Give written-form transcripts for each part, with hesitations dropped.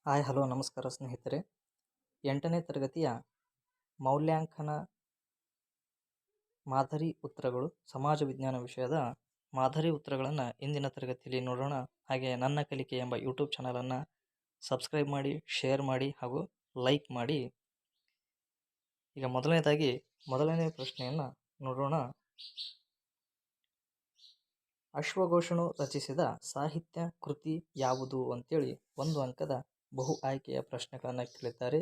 Hi hello ನಮಸ್ಕಾರ ಸ್ನೇಹಿತರೆ. 8ನೇ ತರಗತಿಯ ಮೌಲ್ಯಾಂಕನ ಮಾದರಿ ಉತ್ತರಗಳು ಸಮಾಜ ವಿಜ್ಞಾನ ವಿಷಯದ ಮಾದರಿ ಉತ್ತರಗಳನ್ನು ಇಂದಿನ ತರಗತಿಯಲ್ಲಿ ನೋಡೋಣ. ಹಾಗೆ ನನ್ನ ಕಲಿಕೆ ಎಂಬ ಯೂಟ್ಯೂಬ್ ಚಾನಲನ್ನು ಸಬ್ಸ್ಕ್ರೈಬ್ ಮಾಡಿ, ಶೇರ್ ಮಾಡಿ ಹಾಗೂ ಲೈಕ್ ಮಾಡಿ. ಈಗ ಮೊದಲನೇ ಪ್ರಶ್ನೆಯನ್ನು ನೋಡೋಣ. ಅಶ್ವಘೋಷನು ರಚಿಸಿದ ಸಾಹಿತ್ಯ ಕೃತಿ ಯಾವುದು ಅಂತೇಳಿ 1 ಅಂಕದ ಬಹು ಆಯ್ಕೆಯ ಪ್ರಶ್ನೆಗಳನ್ನು ಕೇಳಿದ್ದಾರೆ.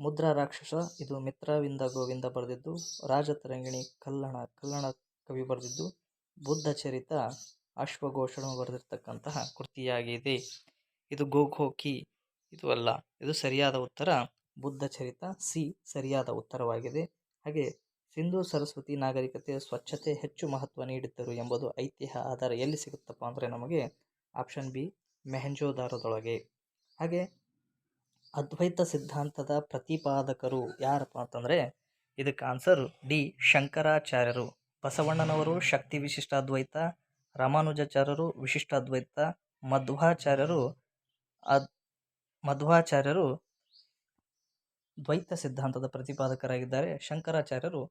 ಮುದ್ರಾ ರಾಕ್ಷಸ ಇದು ಮಿತ್ರವಿಂದ ಗೋವಿಂದ ಬರೆದಿದ್ದು. ರಾಜತರಂಗಿಣಿ ಕಲ್ಲಣ ಕವಿ ಬರೆದಿದ್ದು. ಬುದ್ಧ ಚರಿತ ಅಶ್ವಘೋಷನು ಬರೆದಿರ್ತಕ್ಕಂತಹ ಕೃತಿಯಾಗಿದೆ. ಇದು ಗೋಖೋಕಿ ಇದು ಅಲ್ಲ, ಇದು ಸರಿಯಾದ ಉತ್ತರ ಬುದ್ಧ ಚರಿತ ಸಿ ಸರಿಯಾದ ಉತ್ತರವಾಗಿದೆ. ಹಾಗೆ ಸಿಂಧೂ ಸರಸ್ವತಿ ನಾಗರಿಕತೆ ಸ್ವಚ್ಛತೆ ಹೆಚ್ಚು ಮಹತ್ವ ನೀಡಿದ್ದರು ಎಂಬುದು ಐತಿಹ್ಯ ಆಧಾರ ಎಲ್ಲಿ ಸಿಗುತ್ತಪ್ಪ ಅಂದರೆ ನಮಗೆ ಆಪ್ಷನ್ ಬಿ ಮೆಹೆಂಜೋದಾರೊದೊಳಗೆ. ಹಾಗೆ ಅದ್ವೈತ ಸಿದ್ಧಾಂತದ ಪ್ರತಿಪಾದಕರು ಯಾರಪ್ಪ ಅಂತಂದರೆ ಇದಕ್ಕೆ ಆನ್ಸರ್ ಡಿ ಶಂಕರಾಚಾರ್ಯರು. ಬಸವಣ್ಣನವರು ಶಕ್ತಿ ವಿಶಿಷ್ಟಾದ್ವೈತ, ರಾಮಾನುಜಾಚಾರ್ಯರು ವಿಶಿಷ್ಟಾದ್ವೈತ, ಮಧ್ವಾಚಾರ್ಯರು ದ್ವೈತ ಸಿದ್ಧಾಂತದ ಪ್ರತಿಪಾದಕರಾಗಿದ್ದಾರೆ. ಶಂಕರಾಚಾರ್ಯರು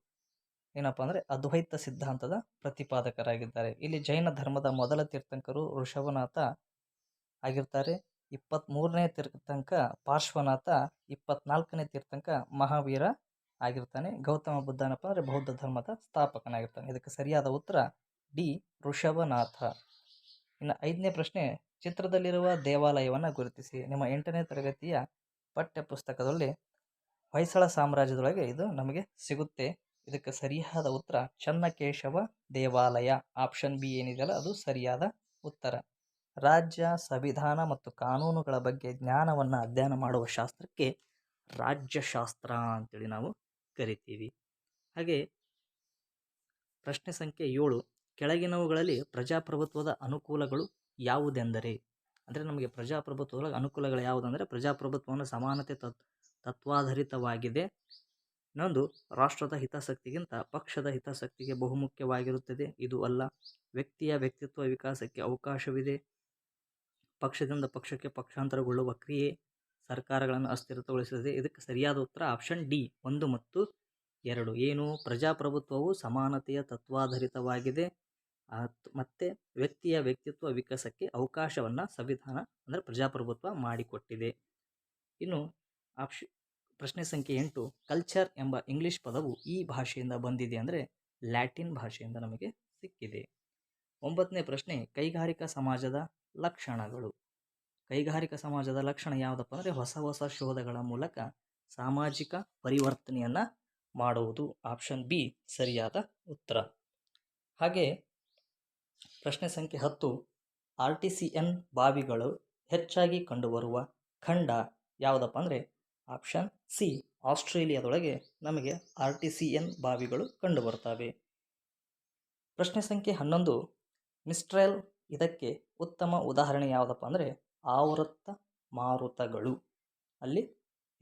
ಏನಪ್ಪ ಅಂದರೆ ಅದ್ವೈತ ಸಿದ್ಧಾಂತದ ಪ್ರತಿಪಾದಕರಾಗಿದ್ದಾರೆ. ಇಲ್ಲಿ ಜೈನ ಧರ್ಮದ ಮೊದಲ ತೀರ್ಥಂಕರು ಋಷಭನಾಥ ಆಗಿರ್ತಾರೆ. 23ನೇ ತೀರ್ಥಂಕ ಪಾರ್ಶ್ವನಾಥ, 24ನೇ ತೀರ್ಥಂಕ ಮಹಾವೀರ ಆಗಿರ್ತಾನೆ. ಗೌತಮ ಬುದ್ಧ ಏನಪ್ಪ ಅಂದರೆ ಬೌದ್ಧ ಧರ್ಮದ ಸ್ಥಾಪಕನಾಗಿರ್ತಾನೆ. ಇದಕ್ಕೆ ಸರಿಯಾದ ಉತ್ತರ ಡಿ ಋಷಭನಾಥ. ಇನ್ನು 5ನೇ ಪ್ರಶ್ನೆ, ಚಿತ್ರದಲ್ಲಿರುವ ದೇವಾಲಯವನ್ನು ಗುರುತಿಸಿ. ನಿಮ್ಮ 8ನೇ ತರಗತಿಯ ಪಠ್ಯ ಪುಸ್ತಕದಲ್ಲಿ ಹೊಯ್ಸಳ ಸಾಮ್ರಾಜ್ಯದೊಳಗೆ ಇದು ನಮಗೆ ಸಿಗುತ್ತೆ. ಇದಕ್ಕೆ ಸರಿಯಾದ ಉತ್ತರ ಚನ್ನಕೇಶವ ದೇವಾಲಯ. ಆಪ್ಷನ್ ಬಿ ಏನಿದೆಯಲ್ಲ ಅದು ಸರಿಯಾದ ಉತ್ತರ. ರಾಜ್ಯ, ಸಂವಿಧಾನ ಮತ್ತು ಕಾನೂನುಗಳ ಬಗ್ಗೆ ಜ್ಞಾನವನ್ನು ಅಧ್ಯಯನ ಮಾಡುವ ಶಾಸ್ತ್ರಕ್ಕೆ ರಾಜ್ಯಶಾಸ್ತ್ರ ಅಂತೇಳಿ ನಾವು ಕರಿತೀವಿ. ಹಾಗೆ ಪ್ರಶ್ನೆ ಸಂಖ್ಯೆ 7, ಕೆಳಗಿನವುಗಳಲ್ಲಿ ಪ್ರಜಾಪ್ರಭುತ್ವದ ಅನುಕೂಲಗಳು ಯಾವುದೆಂದರೆ? ಅಂದರೆ ನಮಗೆ ಪ್ರಜಾಪ್ರಭುತ್ವದ ಅನುಕೂಲಗಳು ಯಾವುದಂದರೆ ಪ್ರಜಾಪ್ರಭುತ್ವವನ್ನು ಸಮಾನತೆ ತತ್ವಾಧಾರಿತವಾಗಿದೆ. ಇನ್ನೊಂದು, ರಾಷ್ಟ್ರದ ಹಿತಾಸಕ್ತಿಗಿಂತ ಪಕ್ಷದ ಹಿತಾಸಕ್ತಿಗೆ ಬಹುಮುಖ್ಯವಾಗಿರುತ್ತದೆ. ಇದು ಅಲ್ಲ. ವ್ಯಕ್ತಿಯ ವ್ಯಕ್ತಿತ್ವ ವಿಕಾಸಕ್ಕೆ ಅವಕಾಶವಿದೆ. ಪಕ್ಷದಿಂದ ಪಕ್ಷಕ್ಕೆ ಪಕ್ಷಾಂತರಗೊಳ್ಳುವ ಕ್ರಿಯೆ ಸರ್ಕಾರಗಳನ್ನು ಅಸ್ಥಿರತೆಗೊಳಿಸುತ್ತದೆ. ಇದಕ್ಕೆ ಸರಿಯಾದ ಉತ್ತರ ಆಪ್ಷನ್ ಡಿ 1 ಮತ್ತು 2. ಏನು? ಪ್ರಜಾಪ್ರಭುತ್ವವು ಸಮಾನತೆಯ ತತ್ವಾಧಾರಿತವಾಗಿದೆ ಮತ್ತು ವ್ಯಕ್ತಿಯ ವ್ಯಕ್ತಿತ್ವ ವಿಕಾಸಕ್ಕೆ ಅವಕಾಶವನ್ನು ಸಂವಿಧಾನ ಅಂದರೆ ಪ್ರಜಾಪ್ರಭುತ್ವ ಮಾಡಿಕೊಟ್ಟಿದೆ. ಇನ್ನು ಪ್ರಶ್ನೆ ಸಂಖ್ಯೆ 8, ಕಲ್ಚರ್ ಎಂಬ ಇಂಗ್ಲಿಷ್ ಪದವು ಈ ಭಾಷೆಯಿಂದ ಬಂದಿದೆ ಅಂದರೆ ಲ್ಯಾಟಿನ್ ಭಾಷೆಯಿಂದ ನಮಗೆ ಸಿಕ್ಕಿದೆ. 9ನೇ ಪ್ರಶ್ನೆ, ಕೈಗಾರಿಕಾ ಸಮಾಜದ ಲಕ್ಷಣಗಳು. ಕೈಗಾರಿಕಾ ಸಮಾಜದ ಲಕ್ಷಣ ಯಾವುದಪ್ಪ ಅಂದರೆ ಹೊಸ ಶೋಧಗಳ ಮೂಲಕ ಸಾಮಾಜಿಕ ಪರಿವರ್ತನೆಯನ್ನು ಮಾಡುವುದು. ಆಪ್ಷನ್ ಬಿ ಸರಿಯಾದ ಉತ್ತರ. ಹಾಗೆ ಪ್ರಶ್ನೆ ಸಂಖ್ಯೆ 10, ಆರ್ಟಿಸಿಯನ್ ಬಾವಿಗಳು ಹೆಚ್ಚಾಗಿ ಕಂಡುಬರುವ ಖಂಡ ಯಾವುದಪ್ಪ ಅಂದರೆ ಆಪ್ಷನ್ ಸಿ ಆಸ್ಟ್ರೇಲಿಯಾದೊಳಗೆ ನಮಗೆ ಆರ್ಟಿಸಿಯನ್ ಬಾವಿಗಳು ಕಂಡುಬರ್ತವೆ. ಪ್ರಶ್ನೆ ಸಂಖ್ಯೆ 11, ಮಿಸ್ಟ್ರೆಲ್ ಇದಕ್ಕೆ ಉತ್ತಮ ಉದಾಹರಣೆ ಯಾವುದಪ್ಪ ಅಂದರೆ ಆವೃತ್ತ ಮಾರುತಗಳು. ಅಲ್ಲಿ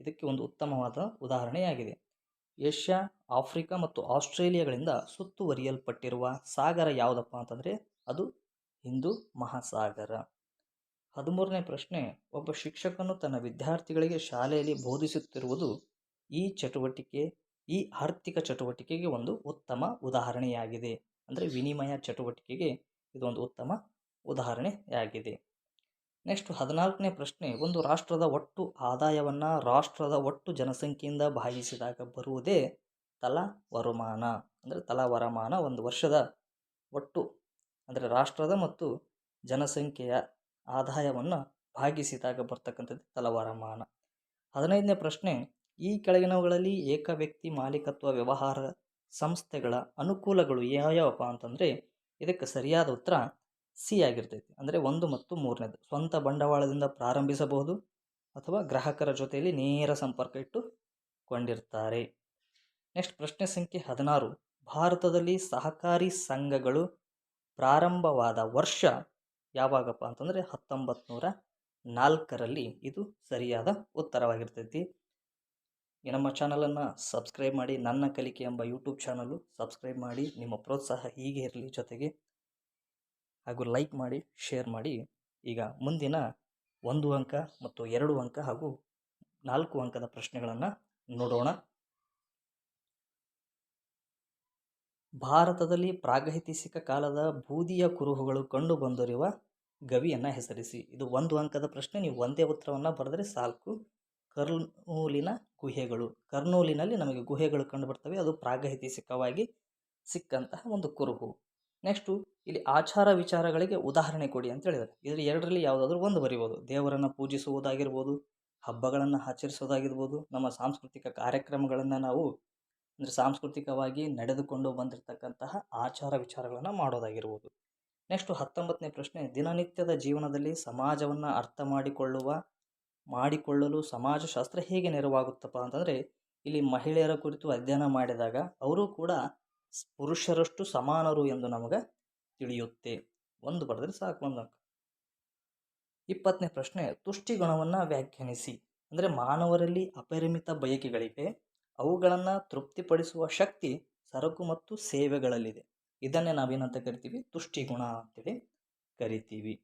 ಇದಕ್ಕೆ ಒಂದು ಉತ್ತಮವಾದ ಉದಾಹರಣೆಯಾಗಿದೆ. ಏಷ್ಯಾ, ಆಫ್ರಿಕಾ ಮತ್ತು ಆಸ್ಟ್ರೇಲಿಯಾಗಳಿಂದ ಸುತ್ತುವರಿಯಲ್ಪಟ್ಟಿರುವ ಸಾಗರ ಯಾವುದಪ್ಪ ಅಂತಂದರೆ ಅದು ಹಿಂದೂ ಮಹಾಸಾಗರ. 13ನೇ ಪ್ರಶ್ನೆ, ಒಬ್ಬ ಶಿಕ್ಷಕನು ತನ್ನ ವಿದ್ಯಾರ್ಥಿಗಳಿಗೆ ಶಾಲೆಯಲ್ಲಿ ಬೋಧಿಸುತ್ತಿರುವುದು ಈ ಆರ್ಥಿಕ ಚಟುವಟಿಕೆಗೆ ಒಂದು ಉತ್ತಮ ಉದಾಹರಣೆಯಾಗಿದೆ. ಅಂದರೆ ವಿನಿಮಯ ಚಟುವಟಿಕೆಗೆ ಇದೊಂದು ಉತ್ತಮ ಉದಾಹರಣೆಯಾಗಿದೆ. ನೆಕ್ಸ್ಟ್ 14ನೇ ಪ್ರಶ್ನೆ, ಒಂದು ರಾಷ್ಟ್ರದ ಒಟ್ಟು ಆದಾಯವನ್ನು ರಾಷ್ಟ್ರದ ಒಟ್ಟು ಜನಸಂಖ್ಯೆಯಿಂದ ಭಾಗಿಸಿದಾಗ ಬರುವುದೇ ತಲಾ ವರಮಾನ. ಅಂದರೆ ತಲಾ ವರಮಾನ ಒಂದು ವರ್ಷದ ಒಟ್ಟು ಅಂದರೆ ರಾಷ್ಟ್ರದ ಮತ್ತು ಜನಸಂಖ್ಯೆಯ ಆದಾಯವನ್ನು ಭಾಗಿಸಿದಾಗ ಬರ್ತಕ್ಕಂಥದ್ದು ತಲವರಮಾನ. 15ನೇ ಪ್ರಶ್ನೆ, ಈ ಕೆಳಗಿನವುಗಳಲ್ಲಿ ಏಕವ್ಯಕ್ತಿ ಮಾಲೀಕತ್ವ ವ್ಯವಹಾರ ಸಂಸ್ಥೆಗಳ ಅನುಕೂಲಗಳು ಯಾವ್ಯಾವಪ್ಪ ಅಂತಂದರೆ ಇದಕ್ಕೆ ಸರಿಯಾದ ಉತ್ತರ ಸಿ ಆಗಿರ್ತೈತಿ. ಅಂದರೆ 1 ಮತ್ತು 3ನೇದು, ಸ್ವಂತ ಬಂಡವಾಳದಿಂದ ಪ್ರಾರಂಭಿಸಬಹುದು ಅಥವಾ ಗ್ರಾಹಕರ ಜೊತೆಯಲ್ಲಿ ನೇರ ಸಂಪರ್ಕ ಇಟ್ಟುಕೊಂಡಿರ್ತಾರೆ. ನೆಕ್ಸ್ಟ್ ಪ್ರಶ್ನೆ ಸಂಖ್ಯೆ 16, ಭಾರತದಲ್ಲಿ ಸಹಕಾರಿ ಸಂಘಗಳು ಪ್ರಾರಂಭವಾದ ವರ್ಷ ಯಾವಾಗಪ್ಪ ಅಂತಂದರೆ 1904ರಲ್ಲಿ ಇದು ಸರಿಯಾದ ಉತ್ತರವಾಗಿರ್ತೈತಿ. ನಮ್ಮ ಚಾನಲನ್ನು ಸಬ್ಸ್ಕ್ರೈಬ್ ಮಾಡಿ. ನನ್ನ ಕಲಿಕೆ ಎಂಬ ಯೂಟ್ಯೂಬ್ ಚಾನಲು ಸಬ್ಸ್ಕ್ರೈಬ್ ಮಾಡಿ. ನಿಮ್ಮ ಪ್ರೋತ್ಸಾಹ ಹೀಗೆ ಇರಲಿ ಜೊತೆಗೆ ಹಾಗೂ ಲೈಕ್ ಮಾಡಿ, ಶೇರ್ ಮಾಡಿ. ಈಗ ಮುಂದಿನ 1 ಅಂಕ ಮತ್ತು 2 ಅಂಕ ಹಾಗೂ 4 ಅಂಕದ ಪ್ರಶ್ನೆಗಳನ್ನು ನೋಡೋಣ. ಭಾರತದಲ್ಲಿ ಪ್ರಾಗೈತಿಹಾಸಿಕ ಕಾಲದ ಬೂದಿಯ ಕುರುಹುಗಳು ಕಂಡುಬಂದಿರುವ ಗವಿಯನ್ನು ಹೆಸರಿಸಿ. ಇದು 1 ಅಂಕದ ಪ್ರಶ್ನೆ. ನೀವು ಒಂದೇ ಉತ್ತರವನ್ನು ಬರೆದರೆ ಸಾಕು. ಕರ್ನೂಲಿನ ಗುಹೆಗಳು. ಕರ್ನೂಲಿನಲ್ಲಿ ನಮಗೆ ಗುಹೆಗಳು ಕಂಡುಬರ್ತವೆ. ಅದು ಪ್ರಾಗೈತಿಹಾಸಿಕವಾಗಿ ಸಿಕ್ಕಂತಹ ಒಂದು ಕುರುಹು. ನೆಕ್ಸ್ಟು ಇಲ್ಲಿ ಆಚಾರ ವಿಚಾರಗಳಿಗೆ ಉದಾಹರಣೆ ಕೊಡಿ ಅಂತ ಹೇಳಿದ್ದಾರೆ. ಇದರಲ್ಲಿ ಎರಡರಲ್ಲಿ ಯಾವುದಾದ್ರೂ ಒಂದು ಬರಿಬೋದು. ದೇವರನ್ನು ಪೂಜಿಸುವುದಾಗಿರ್ಬೋದು, ಹಬ್ಬಗಳನ್ನು ಆಚರಿಸೋದಾಗಿರ್ಬೋದು, ನಮ್ಮ ಸಾಂಸ್ಕೃತಿಕ ಕಾರ್ಯಕ್ರಮಗಳನ್ನು ನಾವು ಅಂದರೆ ಸಾಂಸ್ಕೃತಿಕವಾಗಿ ನಡೆದುಕೊಂಡು ಬಂದಿರತಕ್ಕಂತಹ ಆಚಾರ ವಿಚಾರಗಳನ್ನು ಮಾಡೋದಾಗಿರ್ಬೋದು. ನೆಕ್ಸ್ಟು 19ನೇ ಪ್ರಶ್ನೆ, ದಿನನಿತ್ಯದ ಜೀವನದಲ್ಲಿ ಸಮಾಜವನ್ನು ಅರ್ಥ ಮಾಡಿಕೊಳ್ಳಲು ಸಮಾಜಶಾಸ್ತ್ರ ಹೇಗೆ ನೆರವಾಗುತ್ತಪ್ಪ ಅಂತಂದರೆ, ಇಲ್ಲಿ ಮಹಿಳೆಯರ ಕುರಿತು ಅಧ್ಯಯನ ಮಾಡಿದಾಗ ಅವರು ಕೂಡ ಪುರುಷರಷ್ಟು ಸಮಾನರು ಎಂದು ನಮಗೆ ತಿಳಿಯುತ್ತೆ. ಒಂದು ಬರೆದ್ರೆ ಸಾಕು, 1 ಅಂಕ. 20ನೇ ಪ್ರಶ್ನೆ, ತುಷ್ಟಿಗುಣವನ್ನು ವ್ಯಾಖ್ಯಾನಿಸಿ. ಅಂದರೆ ಮಾನವರಲ್ಲಿ ಅಪರಿಮಿತ ಬಯಕೆಗಳಿವೆ, ಅವುಗಳನ್ನು ತೃಪ್ತಿಪಡಿಸುವ ಶಕ್ತಿ ಸರಕು ಮತ್ತು ಸೇವೆಗಳಲ್ಲಿದೆ. ಇದನ್ನೇ ನಾವೇನಂತ ಕರಿತೀವಿ? ತುಷ್ಟಿಗುಣ ಅಂತೇಳಿ ಕರಿತೀವಿ.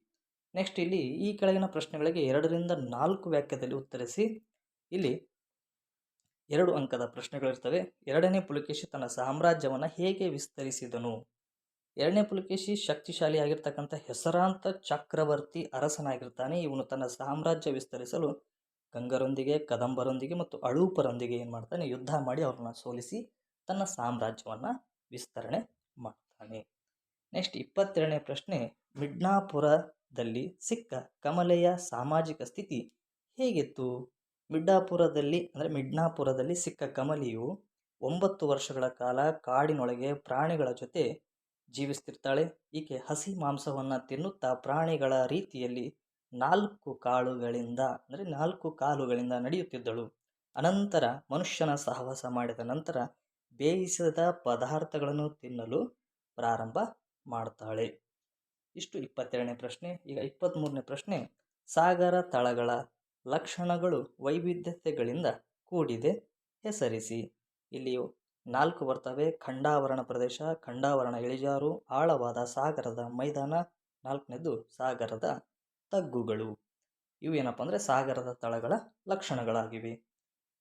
ನೆಕ್ಸ್ಟ್ ಇಲ್ಲಿ ಈ ಕೆಳಗಿನ ಪ್ರಶ್ನೆಗಳಿಗೆ 2ರಿಂದ 4 ವಾಕ್ಯದಲ್ಲಿ ಉತ್ತರಿಸಿ. ಇಲ್ಲಿ 2 ಅಂಕದ ಪ್ರಶ್ನೆಗಳಿರ್ತವೆ. 2ನೇ ಪುಲಕೇಶಿ ತನ್ನ ಸಾಮ್ರಾಜ್ಯವನ್ನು ಹೇಗೆ ವಿಸ್ತರಿಸಿದನು? 2ನೇ ಪುಲಕೇಶಿ ಶಕ್ತಿಶಾಲಿಯಾಗಿರ್ತಕ್ಕಂಥ ಹೆಸರಾಂತ ಚಕ್ರವರ್ತಿ ಅರಸನಾಗಿರ್ತಾನೆ. ಇವನು ತನ್ನ ಸಾಮ್ರಾಜ್ಯ ವಿಸ್ತರಿಸಲು ಗಂಗರೊಂದಿಗೆ, ಕದಂಬರೊಂದಿಗೆ ಮತ್ತು ಅಳೂಪರೊಂದಿಗೆ ಏನು ಮಾಡ್ತಾನೆ? ಯುದ್ಧ ಮಾಡಿ ಅವ್ರನ್ನ ಸೋಲಿಸಿ ತನ್ನ ಸಾಮ್ರಾಜ್ಯವನ್ನು ವಿಸ್ತರಣೆ ಮಾಡ್ತಾನೆ. ನೆಕ್ಸ್ಟ್ 22ನೇ ಪ್ರಶ್ನೆ, ಮಿಡ್ನಾಪುರದಲ್ಲಿ ಸಿಕ್ಕ ಕಮಲೆಯ ಸಾಮಾಜಿಕ ಸ್ಥಿತಿ ಹೇಗಿತ್ತು? ಮಿಡ್ನಾಪುರದಲ್ಲಿ ಸಿಕ್ಕ ಕಮಲಿಯು 9 ವರ್ಷಗಳ ಕಾಲ ಕಾಡಿನೊಳಗೆ ಪ್ರಾಣಿಗಳ ಜೊತೆ ಜೀವಿಸ್ತಿರ್ತಾಳೆ. ಈಕೆ ಹಸಿ ಮಾಂಸವನ್ನು ತಿನ್ನುತ್ತಾ ಪ್ರಾಣಿಗಳ ರೀತಿಯಲ್ಲಿ 4 ಕಾಲುಗಳಿಂದ ನಡೆಯುತ್ತಿದ್ದಳು. ಅನಂತರ ಮನುಷ್ಯನ ಸಹವಾಸ ಮಾಡಿದ ನಂತರ ಬೇಯಿಸಿದ ಪದಾರ್ಥಗಳನ್ನು ತಿನ್ನಲು ಪ್ರಾರಂಭ ಮಾಡ್ತಾಳೆ. ಇಷ್ಟು 22ನೇ ಪ್ರಶ್ನೆ. ಈಗ 23ನೇ ಪ್ರಶ್ನೆ, ಸಾಗರ ತಳಗಳ ಲಕ್ಷಣಗಳು ವೈವಿಧ್ಯತೆಗಳಿಂದ ಕೂಡಿದೆ, ಹೆಸರಿಸಿ. ಇಲ್ಲಿ 4 ಬರ್ತವೆ. ಖಂಡಾವರಣ ಪ್ರದೇಶ, ಖಂಡಾವರಣ ಇಳಿಜಾರು, ಆಳವಾದ ಸಾಗರದ ಮೈದಾನ, 4ನೇದು ಸಾಗರದ ತಗ್ಗುಗಳು. ಇವು ಏನಪ್ಪ ಅಂದರೆ ಸಾಗರದ ತಳಗಳ ಲಕ್ಷಣಗಳಾಗಿವೆ.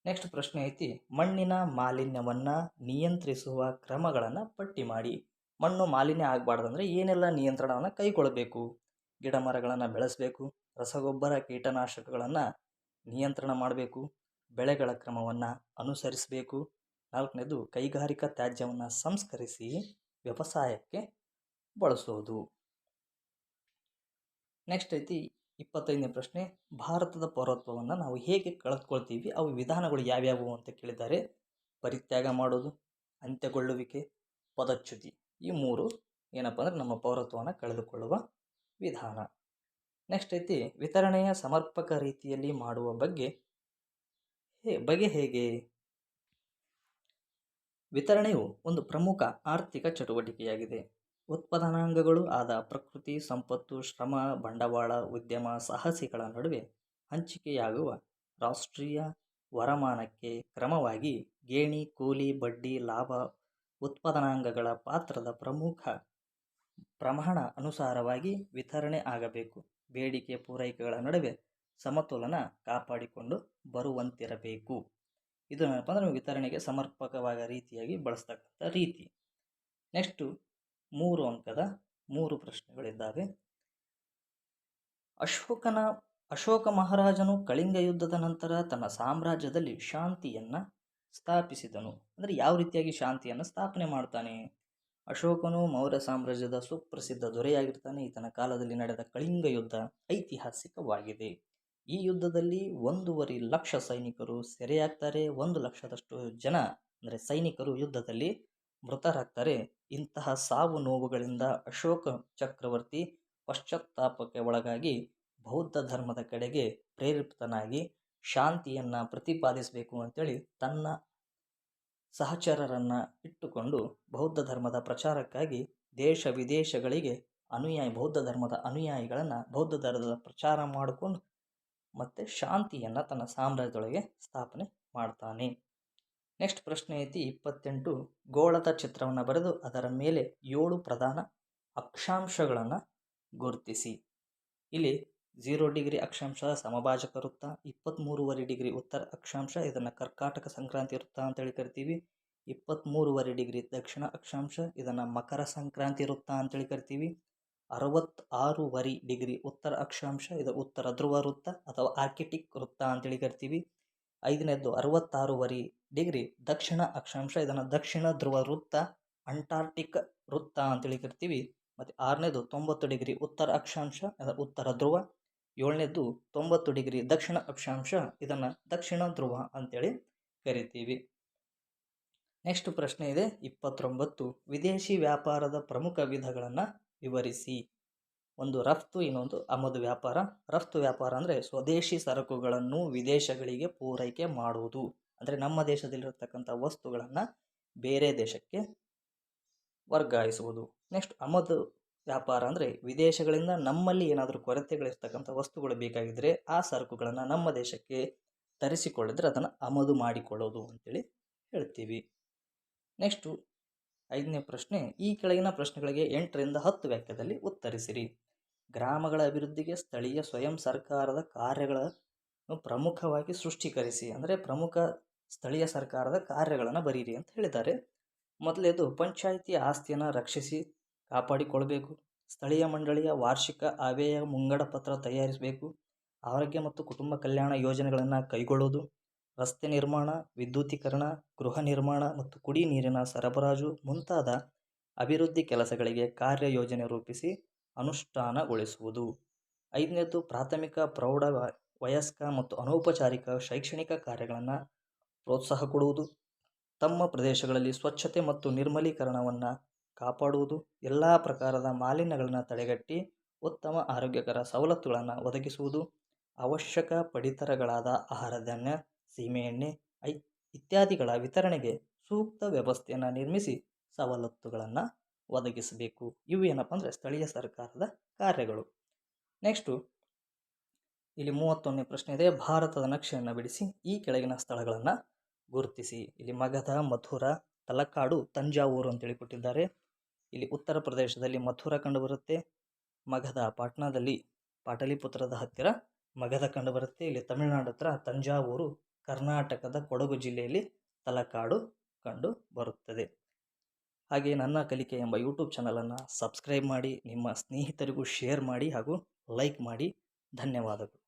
ನೆಕ್ಸ್ಟ್ ಪ್ರಶ್ನೆ ಐತಿ, ಮಣ್ಣಿನ ಮಾಲಿನ್ಯವನ್ನು ನಿಯಂತ್ರಿಸುವ ಕ್ರಮಗಳನ್ನು ಪಟ್ಟಿ ಮಾಡಿ. ಮಣ್ಣು ಮಾಲಿನ್ಯ ಆಗಬಾರ್ದಂದ್ರೆ ಏನೆಲ್ಲ ನಿಯಂತ್ರಣವನ್ನು ಕೈಗೊಳ್ಳಬೇಕು? ಗಿಡ ಮರಗಳನ್ನು ಬೆಳೆಸಬೇಕು, ರಸಗೊಬ್ಬರ ಕೀಟನಾಶಕಗಳನ್ನು ನಿಯಂತ್ರಣ ಮಾಡಬೇಕು, ಬೆಳೆಗಳ ಕ್ರಮವನ್ನು ಅನುಸರಿಸಬೇಕು. 4ನೇದು ಕೈಗಾರಿಕಾ ತ್ಯಾಜ್ಯವನ್ನು ಸಂಸ್ಕರಿಸಿ ವ್ಯವಸಾಯಕ್ಕೆ ಬಳಸೋದು. ನೆಕ್ಸ್ಟ್ ಐತಿ 25ನೇ ಪ್ರಶ್ನೆ, ಭಾರತದ ಪೌರತ್ವವನ್ನು ನಾವು ಹೇಗೆ ಕಳೆದುಕೊಳ್ತೀವಿ, ಅವು ವಿಧಾನಗಳು ಯಾವ್ಯಾವು ಅಂತ ಕೇಳಿದ್ದಾರೆ. ಪರಿತ್ಯಾಗ ಮಾಡೋದು, ಅಂತ್ಯಗೊಳ್ಳುವಿಕೆ, ಪದಚ್ಯುತಿ. ಈ 3 ಏನಪ್ಪ ಅಂದರೆ ನಮ್ಮ ಪೌರತ್ವವನ್ನು ಕಳೆದುಕೊಳ್ಳುವ ವಿಧಾನ. ನೆಕ್ಸ್ಟ್ ಐತಿ, ವಿತರಣೆಯ ಸಮರ್ಪಕ ರೀತಿಯಲ್ಲಿ ಮಾಡುವ ಬಗೆ ಹೇಗೆ? ವಿತರಣೆಯು ಒಂದು ಪ್ರಮುಖ ಆರ್ಥಿಕ ಚಟುವಟಿಕೆಯಾಗಿದೆ. ಉತ್ಪಾದನಾಂಗಗಳು ಆದ ಪ್ರಕೃತಿ, ಸಂಪತ್ತು, ಶ್ರಮ, ಬಂಡವಾಳ, ಉದ್ಯಮ, ಸಾಹಸಿಗಳ ನಡುವೆ ಹಂಚಿಕೆಯಾಗುವ ರಾಷ್ಟ್ರೀಯ ವರಮಾನಕ್ಕೆ ಕ್ರಮವಾಗಿ ಗೇಣಿ, ಕೂಲಿ, ಬಡ್ಡಿ, ಲಾಭ, ಉತ್ಪಾದನಾಂಗಗಳ ಪಾತ್ರದ ಪ್ರಮಾಣ ಅನುಸಾರವಾಗಿ ವಿತರಣೆ ಆಗಬೇಕು. ಬೇಡಿಕೆ ಪೂರೈಕೆಗಳ ನಡುವೆ ಸಮತೋಲನ ಕಾಪಾಡಿಕೊಂಡು ಬರುವಂತಿರಬೇಕು. ಇದು ಏನಪ್ಪ ಅಂದರೆ ವಿತರಣೆಗೆ ಸಮರ್ಪಕವಾದ ರೀತಿಯಾಗಿ ಬಳಸ್ತಕ್ಕಂಥ ರೀತಿ. ನೆಕ್ಸ್ಟು 3 ಅಂಕದ 3 ಪ್ರಶ್ನೆಗಳಿದ್ದಾವೆ. ಅಶೋಕ ಮಹಾರಾಜನು ಕಳಿಂಗ ಯುದ್ಧದ ನಂತರ ತನ್ನ ಸಾಮ್ರಾಜ್ಯದಲ್ಲಿ ಶಾಂತಿಯನ್ನು ಸ್ಥಾಪಿಸಿದನು. ಅಂದರೆ ಯಾವ ರೀತಿಯಾಗಿ ಶಾಂತಿಯನ್ನು ಸ್ಥಾಪನೆ ಮಾಡ್ತಾನೆ? ಅಶೋಕನು ಮೌರ್ಯ ಸಾಮ್ರಾಜ್ಯದ ಸುಪ್ರಸಿದ್ಧ ದೊರೆಯಾಗಿರ್ತಾನೆ. ಈತನ ಕಾಲದಲ್ಲಿ ನಡೆದ ಕಳಿಂಗ ಯುದ್ಧ ಐತಿಹಾಸಿಕವಾಗಿದೆ. ಈ ಯುದ್ಧದಲ್ಲಿ 1.5 ಲಕ್ಷ ಸೈನಿಕರು ಸೆರೆಯಾಗ್ತಾರೆ. 1 ಲಕ್ಷದಷ್ಟು ಜನ ಅಂದರೆ ಸೈನಿಕರು ಯುದ್ಧದಲ್ಲಿ ಮೃತರಾಗ್ತಾರೆ. ಇಂತಹ ಸಾವು ನೋವುಗಳಿಂದ ಅಶೋಕ ಚಕ್ರವರ್ತಿ ಪಶ್ಚಾತ್ತಾಪಕ್ಕೆ ಒಳಗಾಗಿ ಬೌದ್ಧ ಧರ್ಮದ ಕಡೆಗೆ ಪ್ರೇರಿತನಾಗಿ ಶಾಂತಿಯನ್ನು ಪ್ರತಿಪಾದಿಸಬೇಕು ಅಂತೇಳಿ ತನ್ನ ಸಹಚರರನ್ನು ಇಟ್ಟುಕೊಂಡು ಬೌದ್ಧ ಧರ್ಮದ ಪ್ರಚಾರಕ್ಕಾಗಿ ದೇಶ ವಿದೇಶಗಳಿಗೆ ಬೌದ್ಧ ಧರ್ಮದ ಅನುಯಾಯಿಗಳನ್ನು ಬೌದ್ಧ ಧರ್ಮದ ಪ್ರಚಾರ ಮಾಡಿಕೊಂಡು ಮತ್ತು ಶಾಂತಿಯನ್ನು ತನ್ನ ಸಾಮ್ರಾಜ್ಯದೊಳಗೆ ಸ್ಥಾಪನೆ ಮಾಡ್ತಾನೆ. ನೆಕ್ಸ್ಟ್ ಪ್ರಶ್ನೆ ಐತಿ 28. ಗೋಳದ ಚಿತ್ರವನ್ನು ಬರೆದು ಅದರ ಮೇಲೆ 7 ಪ್ರಧಾನ ಅಕ್ಷಾಂಶಗಳನ್ನು ಗುರುತಿಸಿ. ಇಲ್ಲಿ 0 ಡಿಗ್ರಿ ಅಕ್ಷಾಂಶ ಸಮಭಾಜಕ ವೃತ್ತ, 23.5 ಡಿಗ್ರಿ ಉತ್ತರ ಅಕ್ಷಾಂಶ, ಇದನ್ನು ಕರ್ಕಾಟಕ ಸಂಕ್ರಾಂತಿ ವೃತ್ತ ಅಂತೇಳಿ ಕರಿತೀವಿ. 23.5 ಡಿಗ್ರಿ ದಕ್ಷಿಣ ಅಕ್ಷಾಂಶ, ಇದನ್ನು ಮಕರ ಸಂಕ್ರಾಂತಿ ವೃತ್ತ ಅಂತೇಳಿ ಕರಿತೀವಿ. 66.5 ಡಿಗ್ರಿ ಉತ್ತರ ಅಕ್ಷಾಂಶ, ಇದು ಉತ್ತರ ಧ್ರುವ ವೃತ್ತ ಅಥವಾ ಆರ್ಕಿಟಿಕ್ ವೃತ್ತ ಅಂತೇಳಿ ಕರಿತೀವಿ. 5ನೇದ್ದು 66.5 ಡಿಗ್ರಿ ದಕ್ಷಿಣ ಅಕ್ಷಾಂಶ, ಇದನ್ನು ದಕ್ಷಿಣ ಧ್ರುವ ವೃತ್ತ ಅಂಟಾರ್ಟಿಕ್ ವೃತ್ತ ಅಂತೇಳಿ ಕರಿತೀವಿ. ಮತ್ತು 6ನೇದು 90 ಡಿಗ್ರಿ ಉತ್ತರ ಅಕ್ಷಾಂಶ, ಉತ್ತರ ಧ್ರುವ. 7ನೇದ್ದು 90 ಡಿಗ್ರಿ ದಕ್ಷಿಣ ಅಕ್ಷಾಂಶ, ಇದನ್ನು ದಕ್ಷಿಣ ಧ್ರುವ ಅಂತೇಳಿ ಕರಿತೀವಿ. ನೆಕ್ಸ್ಟ್ ಪ್ರಶ್ನೆ ಇದೆ 29. ವಿದೇಶಿ ವ್ಯಾಪಾರದ ಪ್ರಮುಖ ವಿಧಗಳನ್ನು ವಿವರಿಸಿ. ಒಂದು ರಫ್ತು, ಇನ್ನೊಂದು ಆಮದು ವ್ಯಾಪಾರ. ರಫ್ತು ವ್ಯಾಪಾರ ಅಂದರೆ ಸ್ವದೇಶಿ ಸರಕುಗಳನ್ನು ವಿದೇಶಗಳಿಗೆ ಪೂರೈಕೆ ಮಾಡುವುದು, ಅಂದರೆ ನಮ್ಮ ದೇಶದಲ್ಲಿರತಕ್ಕಂಥ ವಸ್ತುಗಳನ್ನು ಬೇರೆ ದೇಶಕ್ಕೆ ವರ್ಗಾಯಿಸುವುದು. ನೆಕ್ಸ್ಟ್ ಆಮದು ವ್ಯಾಪಾರ ಅಂದರೆ ವಿದೇಶಗಳಿಂದ ನಮ್ಮಲ್ಲಿ ಏನಾದರೂ ಕೊರತೆಗಳಿರ್ತಕ್ಕಂಥ ವಸ್ತುಗಳು ಬೇಕಾಗಿದ್ದರೆ ಆ ಸರಕುಗಳನ್ನು ನಮ್ಮ ದೇಶಕ್ಕೆ ತರಿಸಿಕೊಳ್ಳಿದ್ರೆ ಅದನ್ನು ಆಮದು ಮಾಡಿಕೊಳ್ಳೋದು ಅಂತೇಳಿ ಹೇಳ್ತೀವಿ. ನೆಕ್ಸ್ಟು 5ನೇ ಪ್ರಶ್ನೆ, ಈ ಕೆಳಗಿನ ಪ್ರಶ್ನೆಗಳಿಗೆ 8ರಿಂದ 10 ವಾಕ್ಯದಲ್ಲಿ ಉತ್ತರಿಸಿರಿ. ಗ್ರಾಮಗಳ ಅಭಿವೃದ್ಧಿಗೆ ಸ್ಥಳೀಯ ಸ್ವಯಂ ಸರ್ಕಾರದ ಕಾರ್ಯಗಳನ್ನು ಪ್ರಮುಖವಾಗಿ ಸೃಷ್ಟೀಕರಿಸಿ, ಅಂದರೆ ಪ್ರಮುಖ ಸ್ಥಳೀಯ ಸರ್ಕಾರದ ಕಾರ್ಯಗಳನ್ನು ಬರೀರಿ ಅಂತ ಹೇಳಿದ್ದಾರೆ. ಮೊದಲೇದು ಪಂಚಾಯಿತಿ ಆಸ್ತಿಯನ್ನು ರಕ್ಷಿಸಿ ಕಾಪಾಡಿಕೊಳ್ಬೇಕು. ಸ್ಥಳೀಯ ಮಂಡಳಿಯ ವಾರ್ಷಿಕ ಆಯವ್ಯಯ ಮುಂಗಡ ಪತ್ರ ತಯಾರಿಸಬೇಕು. ಆರೋಗ್ಯ ಮತ್ತು ಕುಟುಂಬ ಕಲ್ಯಾಣ ಯೋಜನೆಗಳನ್ನು ಕೈಗೊಳ್ಳುವುದು. ರಸ್ತೆ ನಿರ್ಮಾಣ, ವಿದ್ಯುದೀಕರಣ, ಗೃಹ ನಿರ್ಮಾಣ ಮತ್ತು ಕುಡಿ ನೀರಿನ ಸರಬರಾಜು ಮುಂತಾದ ಅಭಿವೃದ್ಧಿ ಕೆಲಸಗಳಿಗೆ ಕಾರ್ಯಯೋಜನೆ ರೂಪಿಸಿ ಅನುಷ್ಠಾನಗೊಳಿಸುವುದು. 5ನೇದು ಪ್ರಾಥಮಿಕ, ಪ್ರೌಢ, ವಯಸ್ಕ ಮತ್ತು ಅನೌಪಚಾರಿಕ ಶೈಕ್ಷಣಿಕ ಕಾರ್ಯಗಳನ್ನು ಪ್ರೋತ್ಸಾಹ ಕೊಡುವುದು. ತಮ್ಮ ಪ್ರದೇಶಗಳಲ್ಲಿ ಸ್ವಚ್ಛತೆ ಮತ್ತು ನಿರ್ಮಲೀಕರಣವನ್ನು ಕಾಪಾಡುವುದು. ಎಲ್ಲ ಪ್ರಕಾರದ ಮಾಲಿನ್ಯಗಳನ್ನು ತಡೆಗಟ್ಟಿ ಉತ್ತಮ ಆರೋಗ್ಯಕರ ಸವಲತ್ತುಗಳನ್ನು ಒದಗಿಸುವುದು. ಅವಶ್ಯಕ ಪಡಿತರಗಳಾದ ಆಹಾರ ಧಾನ್ಯ, ಸೀಮೆಎಣ್ಣೆ ಇತ್ಯಾದಿಗಳ ವಿತರಣೆಗೆ ಸೂಕ್ತ ವ್ಯವಸ್ಥೆಯನ್ನು ನಿರ್ಮಿಸಿ ಸವಲತ್ತುಗಳನ್ನು ಒದಗಿಸಬೇಕು. ಇವು ಏನಪ್ಪ ಅಂದರೆ ಸ್ಥಳೀಯ ಸರ್ಕಾರದ ಕಾರ್ಯಗಳು. ನೆಕ್ಸ್ಟು ಇಲ್ಲಿ 31ನೇ ಪ್ರಶ್ನೆ ಇದೆ. ಭಾರತದ ನಕ್ಷೆಯನ್ನು ಬಿಡಿಸಿ ಈ ಕೆಳಗಿನ ಸ್ಥಳಗಳನ್ನು ಗುರುತಿಸಿ. ಇಲ್ಲಿ ಮಗಧ, ಮಥುರಾ, ತಲಕಾಡು, ತಂಜಾವೂರು ಅಂತೇಳಿ ಕೊಟ್ಟಿದ್ದಾರೆ. ಇಲ್ಲಿ ಉತ್ತರ ಪ್ರದೇಶದಲ್ಲಿ ಮಥುರಾ ಕಂಡುಬರುತ್ತೆ. ಮಗಧ ಪಾಟ್ನಾದಲ್ಲಿ ಪಾಟಲಿಪುತ್ರದ ಹತ್ತಿರ ಮಗಧ ಕಂಡುಬರುತ್ತೆ. ಇಲ್ಲಿ ತಮಿಳುನಾಡು ಹತ್ರ ತಂಜಾವೂರು, ಕರ್ನಾಟಕದ ಕೊಡಗು ಜಿಲ್ಲೆಯಲ್ಲಿ ತಲಕಾಡು ಕಂಡು ಬರುತ್ತದೆ. ಹಾಗೆ ನನ್ನ ಕಲಿಕೆ ಎಂಬ ಯೂಟ್ಯೂಬ್ ಚಾನಲನ್ನು ಸಬ್ಸ್ಕ್ರೈಬ್ ಮಾಡಿ, ನಿಮ್ಮ ಸ್ನೇಹಿತರಿಗೂ ಶೇರ್ ಮಾಡಿ ಹಾಗೂ ಲೈಕ್ ಮಾಡಿ. ಧನ್ಯವಾದಗಳು.